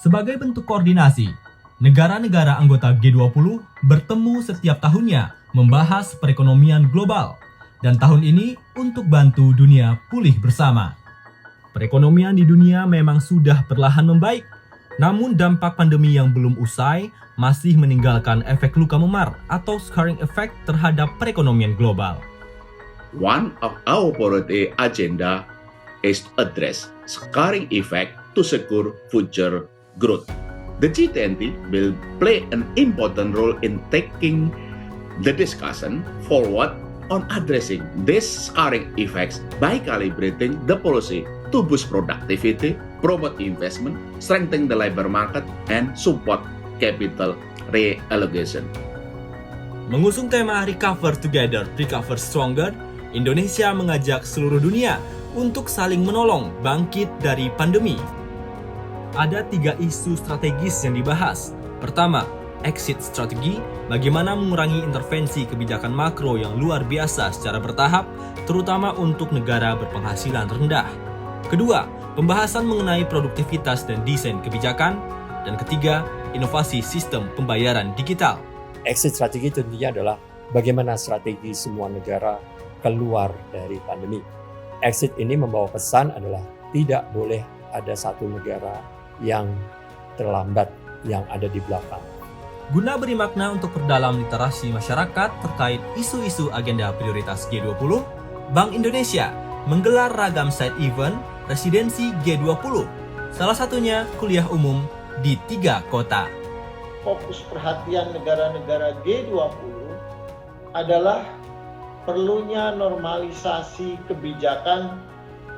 Sebagai bentuk koordinasi, negara-negara anggota G20 bertemu setiap tahunnya membahas perekonomian global dan tahun ini untuk bantu dunia pulih bersama. Perekonomian di dunia memang sudah perlahan membaik, namun dampak pandemi yang belum usai masih meninggalkan efek luka memar atau scarring effect terhadap perekonomian global. One of our priority agenda is to address scarring effect to secure future growth. The G20 will play an important role in taking the discussion forward on addressing these scarring effects by calibrating the policy to boost productivity, promote investment, strengthen the labor market, and support capital reallocation. Mengusung tema Recover Together, Recover Stronger, Indonesia mengajak seluruh dunia untuk saling menolong bangkit dari pandemi. Ada 3 isu strategis yang dibahas. Pertama, exit strategi, bagaimana mengurangi intervensi kebijakan makro yang luar biasa secara bertahap, terutama untuk negara berpenghasilan rendah. Kedua, pembahasan mengenai produktivitas dan desain kebijakan. Dan ketiga, inovasi sistem pembayaran digital. Exit strategi tentunya adalah bagaimana strategi semua negara keluar dari pandemi. Exit ini membawa pesan adalah tidak boleh ada satu negara yang terlambat, yang ada di belakang. Guna beri makna untuk perdalam literasi masyarakat terkait isu-isu agenda prioritas G20, Bank Indonesia menggelar ragam side event residensi G20. Salah satunya kuliah umum di 3 kota. Fokus perhatian negara-negara G20 adalah perlunya normalisasi kebijakan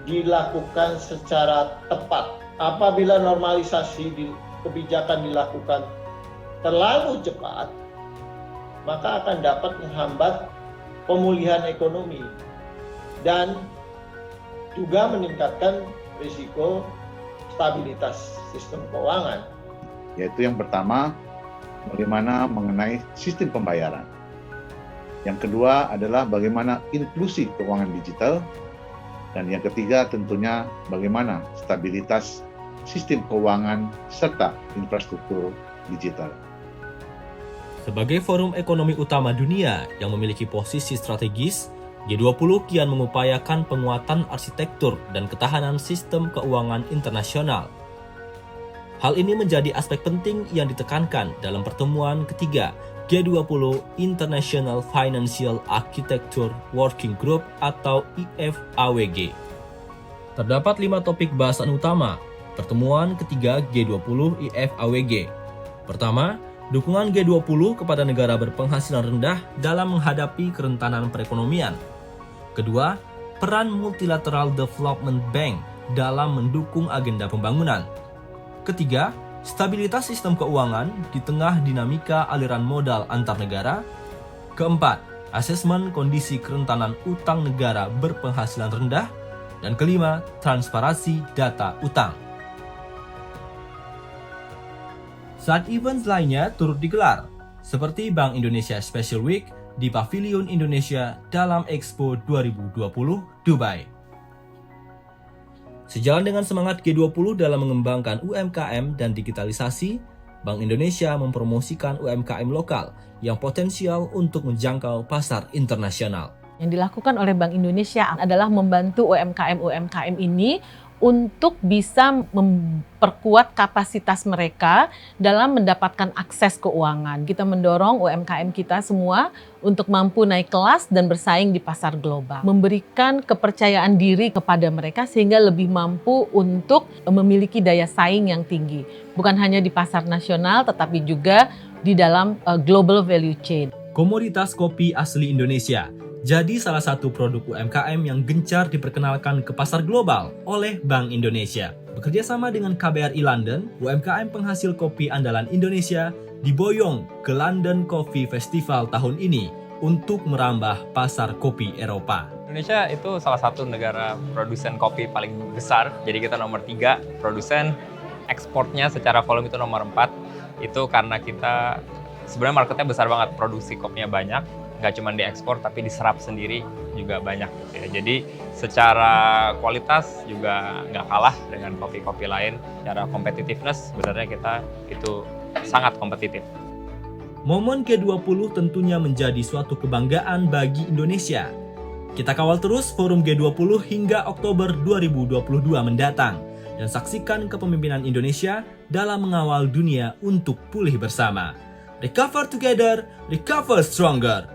dilakukan secara tepat. Apabila normalisasi kebijakan dilakukan terlalu cepat, maka akan dapat menghambat pemulihan ekonomi dan juga meningkatkan risiko stabilitas sistem keuangan. Yaitu yang pertama, bagaimana mengenai sistem pembayaran. Yang kedua adalah bagaimana inklusi keuangan digital. Dan yang ketiga tentunya bagaimana stabilitas sistem keuangan serta infrastruktur digital. Sebagai forum ekonomi utama dunia yang memiliki posisi strategis, G20 kian mengupayakan penguatan arsitektur dan ketahanan sistem keuangan internasional. Hal ini menjadi aspek penting yang ditekankan dalam pertemuan ketiga G20 International Financial Architecture Working Group atau IFAWG. Terdapat 5 topik bahasan utama pertemuan ketiga G20 IFAWG. Pertama, dukungan G20 kepada negara berpenghasilan rendah dalam menghadapi kerentanan perekonomian. Kedua, peran Multilateral Development Bank dalam mendukung agenda pembangunan. Ketiga, stabilitas sistem keuangan di tengah dinamika aliran modal antar negara. Keempat, asesmen kondisi kerentanan utang negara berpenghasilan rendah. Dan kelima, transparansi data utang. Saat events lainnya turut digelar, seperti Bank Indonesia Special Week di Pavilion Indonesia dalam Expo 2020 Dubai. Sejalan dengan semangat G20 dalam mengembangkan UMKM dan digitalisasi, Bank Indonesia mempromosikan UMKM lokal yang potensial untuk menjangkau pasar internasional. Yang dilakukan oleh Bank Indonesia adalah membantu UMKM-UMKM ini untuk bisa memperkuat kapasitas mereka dalam mendapatkan akses keuangan. Kita mendorong UMKM kita semua untuk mampu naik kelas dan bersaing di pasar global. Memberikan kepercayaan diri kepada mereka sehingga lebih mampu untuk memiliki daya saing yang tinggi. Bukan hanya di pasar nasional tetapi juga di dalam global value chain. Komoditas kopi asli Indonesia jadi salah satu produk UMKM yang gencar diperkenalkan ke pasar global oleh Bank Indonesia. Bekerja sama dengan KBRI London, UMKM penghasil kopi andalan Indonesia diboyong ke London Coffee Festival tahun ini untuk merambah pasar kopi Eropa. Indonesia itu salah satu negara produsen kopi paling besar, jadi kita nomor 3 produsen. Ekspornya secara volume itu nomor 4, itu karena kita sebenarnya marketnya besar banget, produksi kopinya banyak. Nggak cuma diekspor tapi diserap sendiri juga banyak gitu ya. Jadi secara kualitas juga nggak kalah dengan kopi-kopi lain. Secara competitiveness sebenarnya kita itu sangat kompetitif. Momen G20 tentunya menjadi suatu kebanggaan bagi Indonesia. Kita kawal terus forum G20 hingga Oktober 2022 mendatang dan saksikan kepemimpinan Indonesia dalam mengawal dunia untuk pulih bersama. Recover together, recover stronger.